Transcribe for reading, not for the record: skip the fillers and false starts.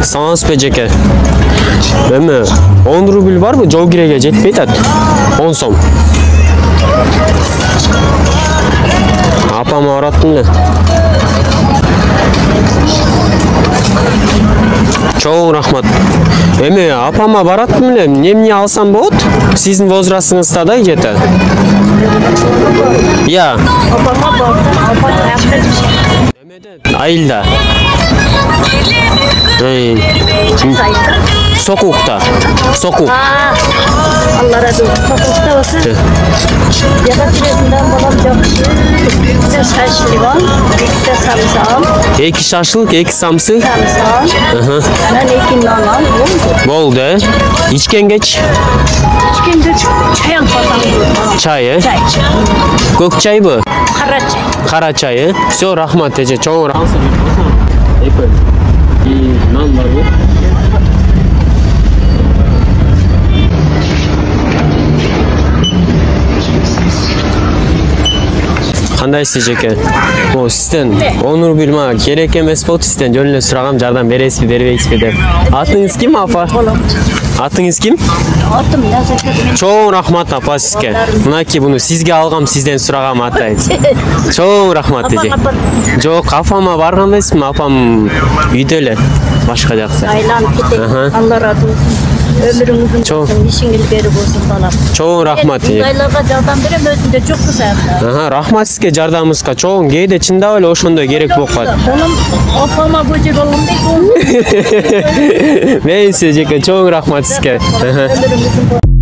Sağız Jeke. Эми 10 рубль барбы? Жол киреге жетпей атат. 10 сом. Апама бараттым эле. Чоң рахмат. Эми апама бараттым эле. Эмне алсам болот? Сиздин возрастыңызда да где-то. Я. Айылда. Sokukta. Sokuk. Allah razı olsun. Sokukta olsun. Yakatıresinden babam çok. İkisi şaşlı var. İkisi samsam. Eki şaşlık, eki samsı. Samsam. Ben iki nanan. Boldu. İçken geç. İçken geç. Çay almasam. Çayı. Çay. Gök çay mı? Kara çay. Kara çayı. Все, rahmat tece. Çoğun rahmat. Nan var bu. Кандайсыз жеке? О, сизден 10 рубль ма керек эмес болот, сизден жөн эле сурагам, жардам бересизби, бербейсизби деп. Атыңыз ким, апа? Атыңыз ким? Атым Назарбек. Чоң рахмат апа сизге. Мынакей буну сизге алгам, сизден сурагам атай. Чоң рахмат эже. Жок, апама барган эмесмин, апам үйдө эле. Башка жакта. Айланып кетет. Allah razı olsun. Ömrünüzün olsun, işiniz beri olsun balam. Чоң рахмат эже. Айларга жардам берем, өзүндө жок кызарда. Рахмат сизге жардамыңызга. Чоң, кээде чындап эле ошондой керек болуп калат. Онун опама бөжө болгондой болду. Мейси жеке, чоң рахмат сизге. Ömrünüzün